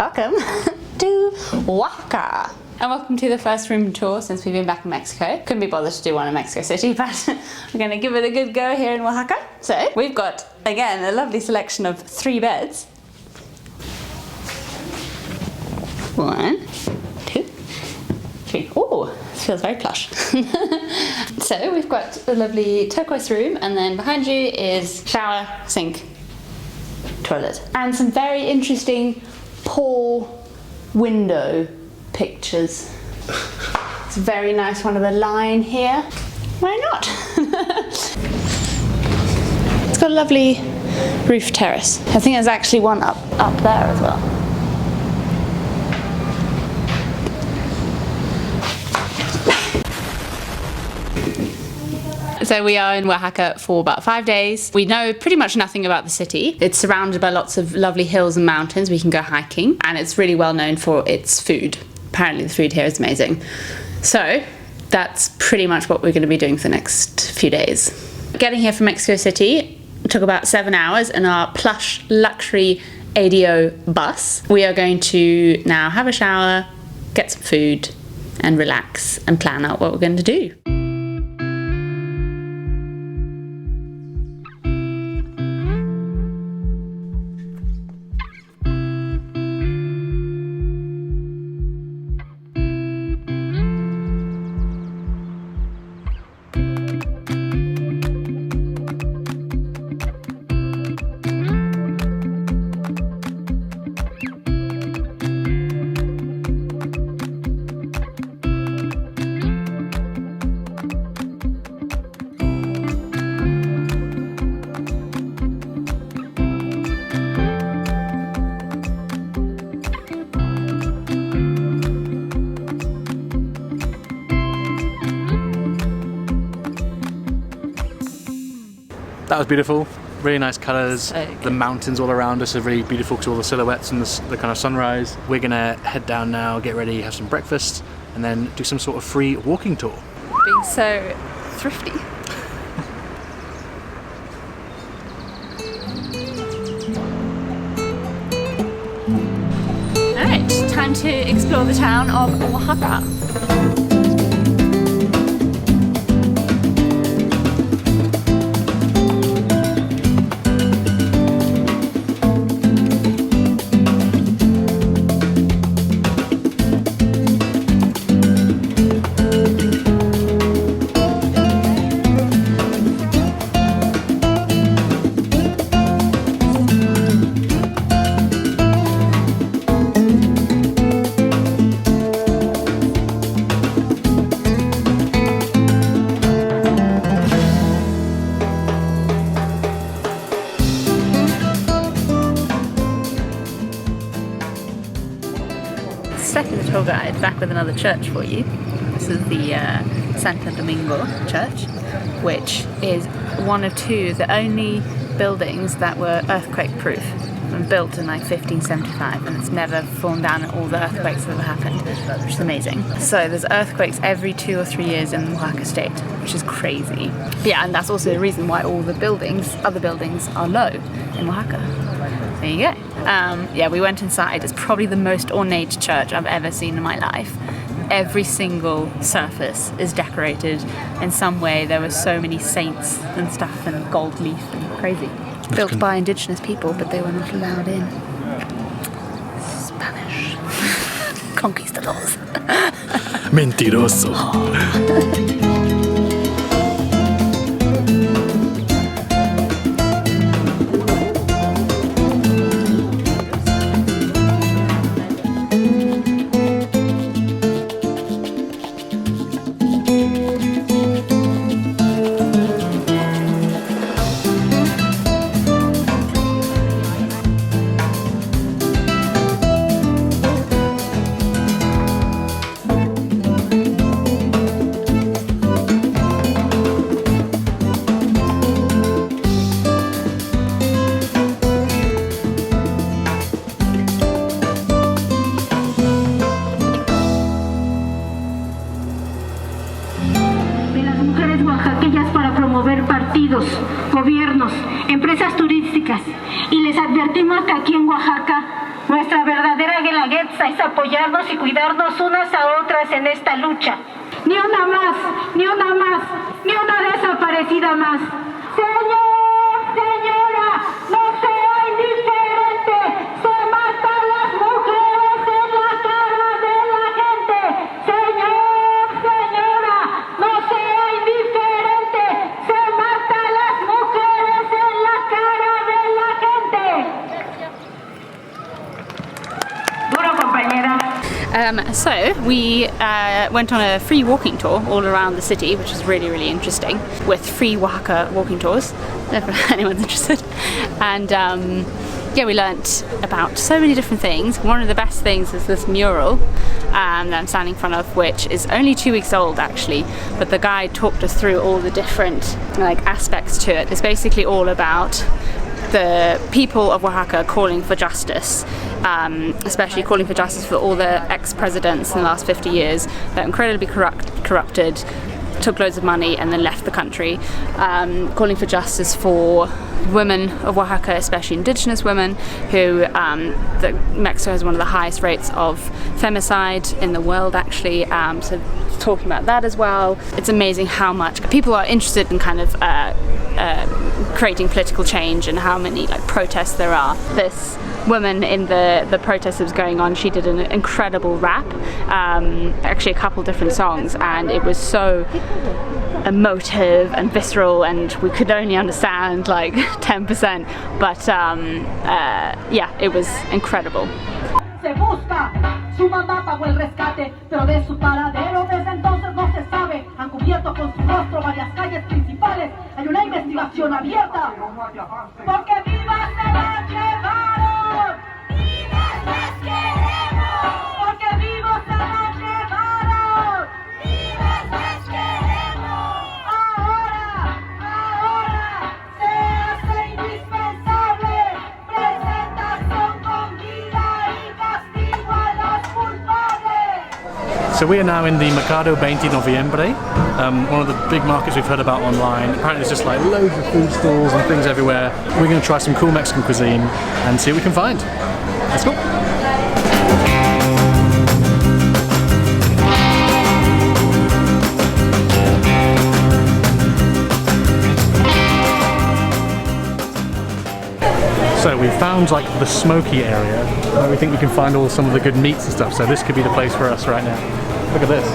Welcome to Oaxaca. And welcome to the first room tour since we've been back in Mexico. Couldn't be bothered to do one in Mexico City, but we're gonna give it a good go here in Oaxaca. So we've got, again, a lovely selection of 3 beds. 1, 2, 3. Oh, this feels very plush. So we've got a lovely turquoise room, and then behind you is shower, sink, toilet, and some very interesting Paul window pictures. It's a very nice one of the line here. Why not? It's got a lovely roof terrace. I think there's actually one up there as well. So we are in Oaxaca for about 5 days. We know pretty much nothing about the city. It's surrounded by lots of lovely hills and mountains. We can go hiking, and it's really well known for its food. Apparently the food here is amazing. So that's pretty much what we're going to be doing for the next few days. Getting here from Mexico City took about 7 hours in our plush luxury ADO bus. We are going to now have a shower, get some food, and relax and plan out what we're going to do. That was beautiful, really nice colours. So the mountains all around us are really beautiful to all the silhouettes and the kind of sunrise. We're gonna head down now, get ready, have some breakfast, and then do some sort of free walking tour. Being so thrifty. Alright, time to explore the town of Oaxaca. Steph, the tour guide, back with another church for you. This is the Santo Domingo church, which is one of 2, the only buildings that were earthquake proof and built in like 1575, and it's never fallen down in all the earthquakes that have happened, which is amazing. So there's earthquakes every 2 or 3 years in Oaxaca state, which is crazy. But yeah, and that's also the reason why all the other buildings are low in Oaxaca. There you go. Yeah, we went inside. It's probably the most ornate church I've ever seen in my life. Every single surface is decorated in some way. There were so many saints and stuff and gold leaf and crazy. Built by indigenous people, but they were not allowed in. Spanish. Conquistadors. Mentiroso. partidos, gobiernos, empresas turísticas y les advertimos que aquí en Oaxaca Nuestra verdadera guelaguetza es apoyarnos y cuidarnos unas a otras en esta lucha. Ni una más, ni una más, ni una desaparecida más. Señor, señora, no sea indiferente. Se matan las mujeres en la cara de la gente. Señor, señora, no sea indiferente. Se matan las mujeres en la cara de la gente. Duro, compañera. So we went on a free walking tour all around the city, which was really, really interesting, with free Oaxaca walking tours, if anyone's interested. And yeah, we learnt about so many different things. One of the best things is this mural that I'm standing in front of, which is only 2 weeks old actually, but the guide talked us through all the different aspects to it. It's basically all about the people of Oaxaca calling for justice, especially calling for justice for all the ex-presidents in the last 50 years that are incredibly corrupted, took loads of money and then left the country, calling for justice for women of Oaxaca, especially indigenous women, who Mexico has one of the highest rates of femicide in the world actually, so talking about that as well. It's amazing how much people are interested in kind of creating political change and how many protests there are. This woman in the protest that was going on, she did an incredible rap, actually a couple different songs, and it was so emotive and visceral, and we could only understand 10%, but yeah, it was incredible. Se busca, su mamá pagó el rescate, pero de su paradero desde entonces no se sabe. Han cubierto con su rostro varias calles principales. Hay una investigación abierta. Porque vivas se las llevaron. Vivas las queremos. Porque vivos se las llevaron. Vivas las queremos. Ahora se hace indispensable presentación con vida y castigo a los culpables. So we are now in the Mercado 20 Noviembre, one of the big markets we've heard about online. Apparently there's just loads of food stalls and things everywhere. We're going to try some cool Mexican cuisine and see what we can find. Let's go! So we found the smoky area where we think we can find some of the good meats and stuff, so this could be the place for us right now. Look at this.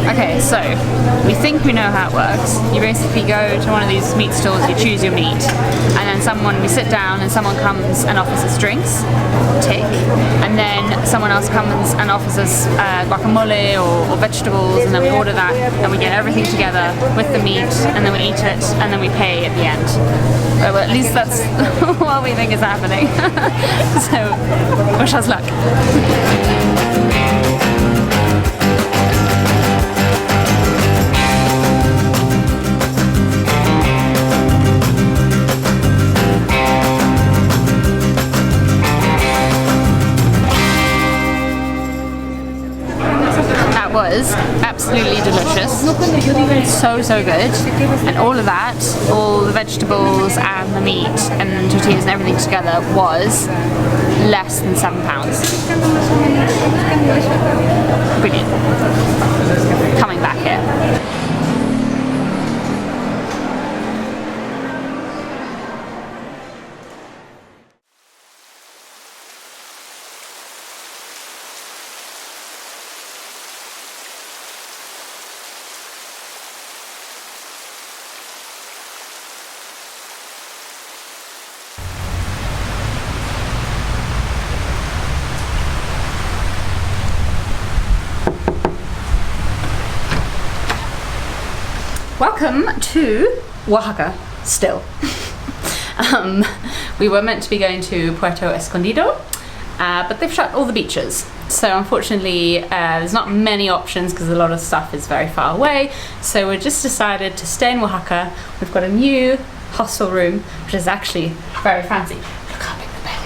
Okay, so we think we know how it works. You basically go to one of these meat stalls, you choose your meat, and then we sit down and someone comes and offers us drinks, tick, and then someone else comes and offers us guacamole or vegetables, and then we order that, and we get everything together with the meat, and then we eat it, and then we pay at the end. Well, at least that's what we think is happening. So, wish us luck. Was absolutely delicious, so good, and all of that, all the vegetables and the meat and tortillas and everything together was less than £7. Brilliant. Coming back here. Welcome to Oaxaca, still. We were meant to be going to Puerto Escondido, but they've shut all the beaches. So unfortunately, there's not many options because a lot of stuff is very far away. So we just decided to stay in Oaxaca. We've got a new hostel room, which is actually very fancy. Look how big the bed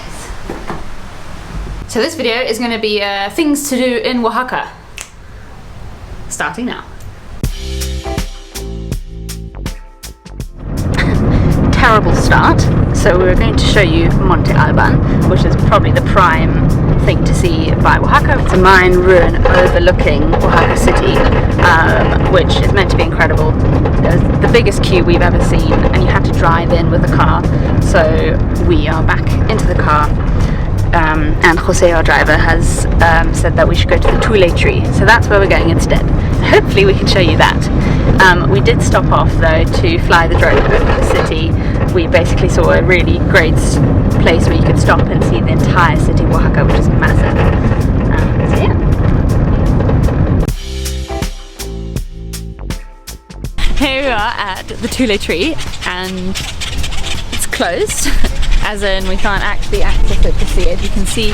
is. So this video is going to be things to do in Oaxaca. Starting now. Terrible start. So we're going to show you Monte Alban, which is probably the prime thing to see by Oaxaca. It's a Mayan ruin overlooking Oaxaca city, which is meant to be incredible. It was the biggest queue we've ever seen, and you had to drive in with a car. So we are back into the car, and Jose, our driver, has said that we should go to the Tule tree. So that's where we're going instead. Hopefully we can show you that. We did stop off though to fly the drone over the city. We basically saw a really great place where you could stop and see the entire city of Oaxaca, which is massive. So yeah. Here we are at the Tule tree, and it's closed, as in we can't actually access it to see it. You can see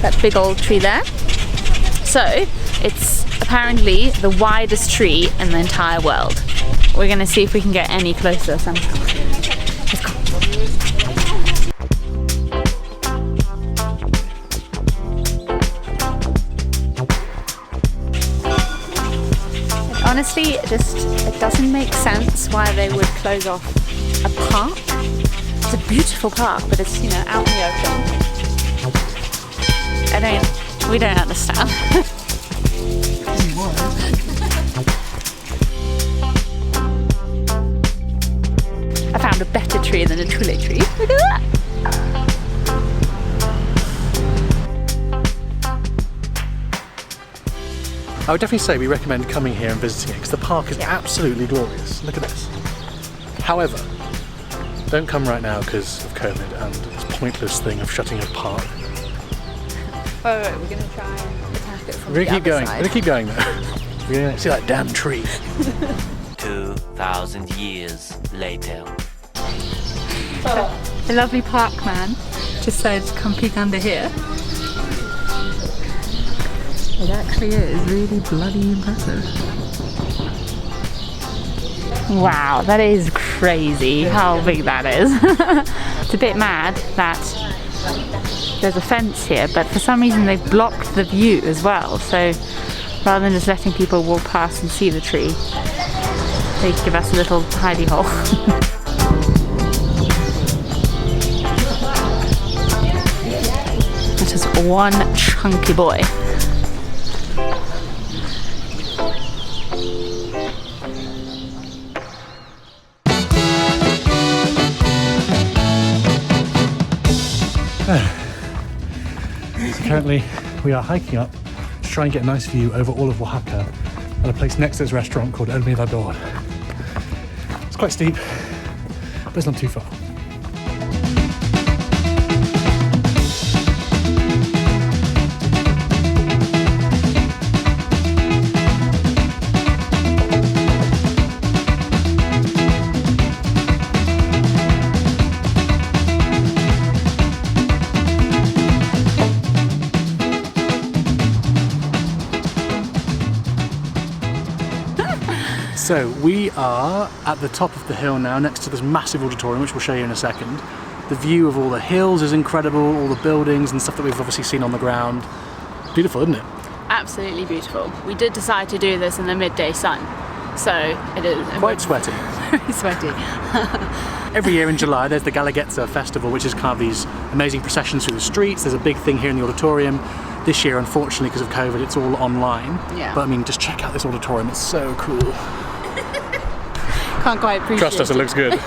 that big old tree there. So it's apparently the widest tree in the entire world. We're going to see if we can get any closer somehow. Let's go. Honestly, it doesn't make sense why they would close off a park. It's a beautiful park, but it's, you know, out in the open. We don't understand. I found a better tree than a Tule tree. Look at that! I would definitely say we recommend coming here and visiting it because the park is absolutely glorious. Look at this. However, don't come right now because of COVID and this pointless thing of shutting a park. Oh, wait, we're going to try and attack it from We're the going to keep other going. side. We're going to keep going though. We're going to see that damn tree. 2,000 years later. A lovely park man just said come peek under here. It actually is really bloody impressive. Wow, that is crazy how big that is. It's a bit mad that there's a fence here, but for some reason they've blocked the view as well. So rather than just letting people walk past and see the tree, they give us a little hidey hole. This is one chunky boy. Currently, we are hiking up to try and get a nice view over all of Oaxaca at a place next to this restaurant called El Mirador. It's quite steep, but it's not too far. So we are at the top of the hill now, next to this massive auditorium, which we'll show you in a second. The view of all the hills is incredible, all the buildings and stuff that we've obviously seen on the ground. Beautiful, isn't it? Absolutely beautiful. We did decide to do this in the midday sun, so it is Quite sweaty. very sweaty. Every year in July there's the Galaguetza festival, which is kind of these amazing processions through the streets. There's a big thing here in the auditorium. This year, unfortunately, because of COVID, it's all online. Yeah. But I mean, just check out this auditorium, it's so cool. Can't quite appreciate Trust us, it looks good.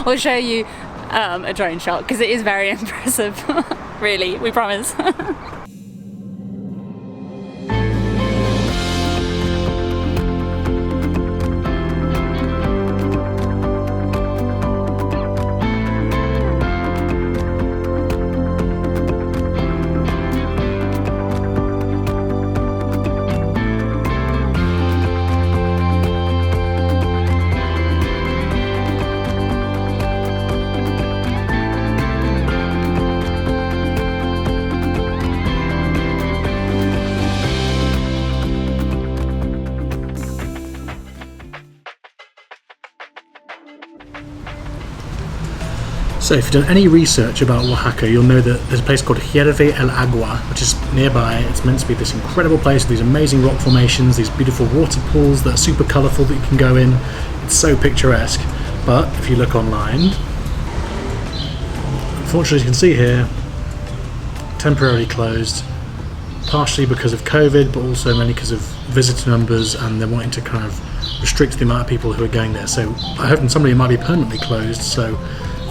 We'll show you a drone shot because it is very impressive. Really, we promise. So if you've done any research about Oaxaca, you'll know that there's a place called Hierve el Agua, which is nearby. It's meant to be this incredible place with these amazing rock formations, these beautiful water pools that are super colourful that you can go in. It's so picturesque. But if you look online, unfortunately, as you can see here, temporarily closed, partially because of COVID, but also mainly because of visitor numbers, and they're wanting to kind of restrict the amount of people who are going there. So I hope somebody might be permanently closed. So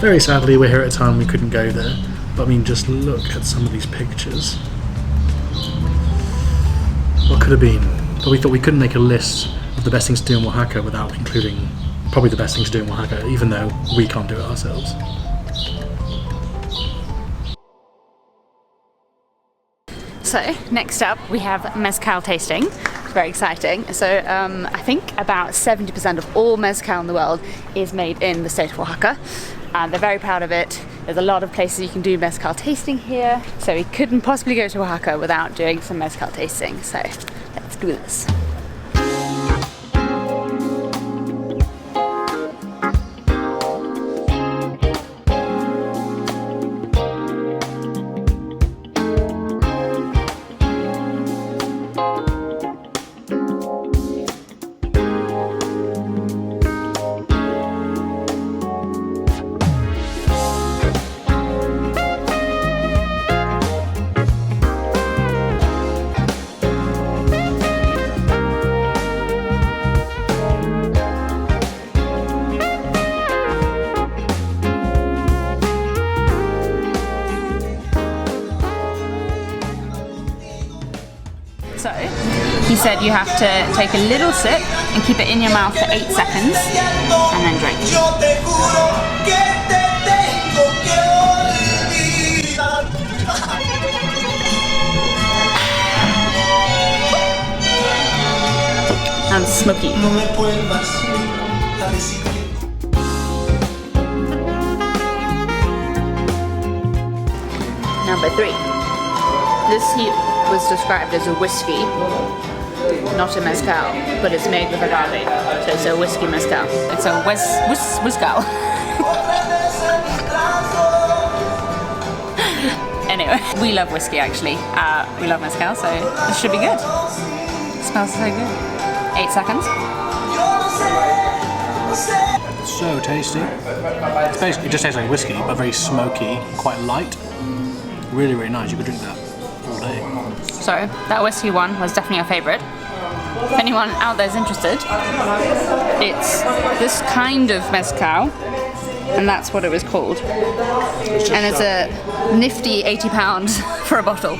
very sadly, we're here at a time we couldn't go there. But I mean, just look at some of these pictures. What could have been? But we thought we couldn't make a list of the best things to do in Oaxaca without including probably the best thing to do in Oaxaca, even though we can't do it ourselves. So next up we have Mezcal tasting. It's very exciting. So I think about 70% of all Mezcal in the world is made in the state of Oaxaca. They're very proud of it. There's a lot of places you can do Mezcal tasting here. So we couldn't possibly go to Oaxaca without doing some Mezcal tasting. So let's do this. So, he said you have to take a little sip and keep it in your mouth for 8 seconds and then drink. And smoky. Number 3. This was described as a whiskey, not a mezcal, but it's made with agave, so it's a whiskey mezcal. It's a whiskal. Anyway, we love whiskey actually. We love mezcal, so this should be good. It smells so good. 8 seconds. So tasty. It's basically, it just tastes like whiskey, but very smoky, quite light. Really, really nice. You could drink that all day. So that whiskey one was definitely our favourite. If anyone out there is interested, it's this kind of mezcal, and that's what it was called. And it's a nifty £80 for a bottle.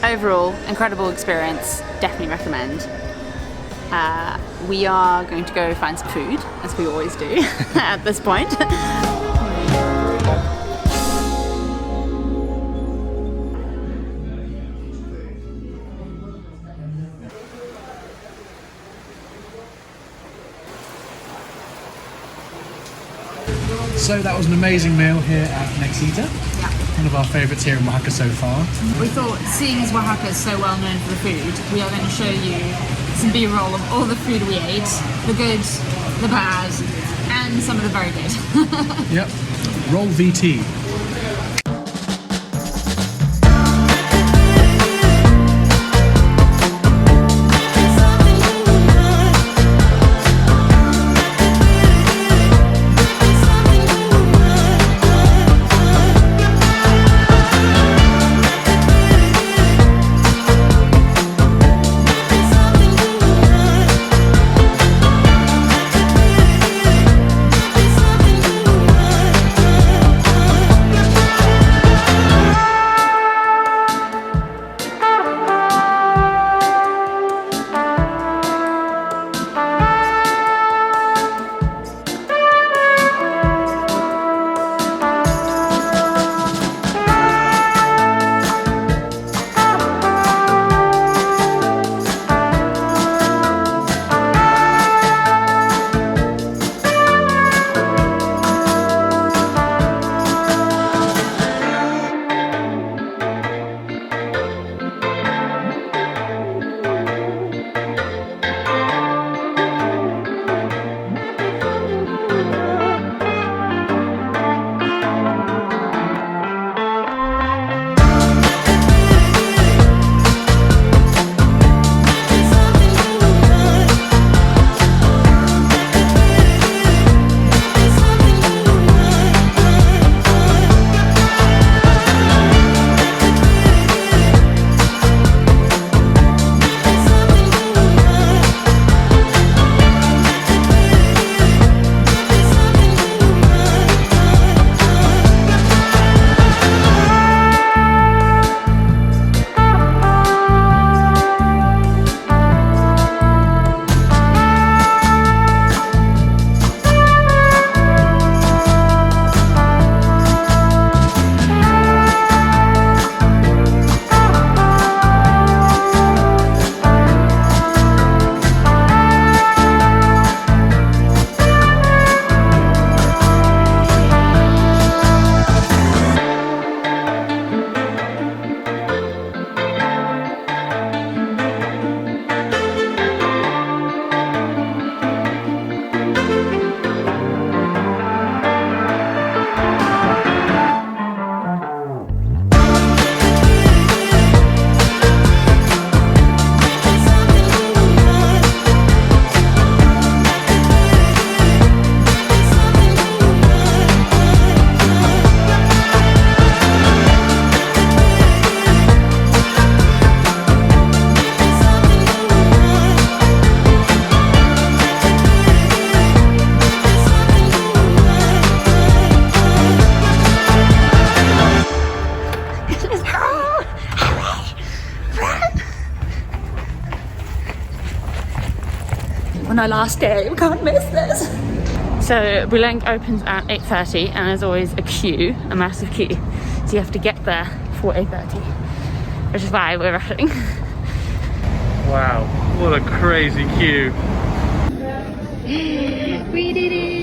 Overall, incredible experience. Definitely recommend. We are going to go find some food, as we always do at this point. So that was an amazing meal here at Nexita. Yeah. One of our favourites here in Oaxaca so far. We thought, seeing as Oaxaca is so well known for the food, we are going to show you some B-roll of all the food we ate, the good, the bad, and some of the very good. Yep. Roll VT. on our last day. We can't miss this. So Boulogne opens at 8:30 and there's always a queue, a massive queue. So you have to get there for 8:30, which is why we're rushing. Wow, what a crazy queue. We did it!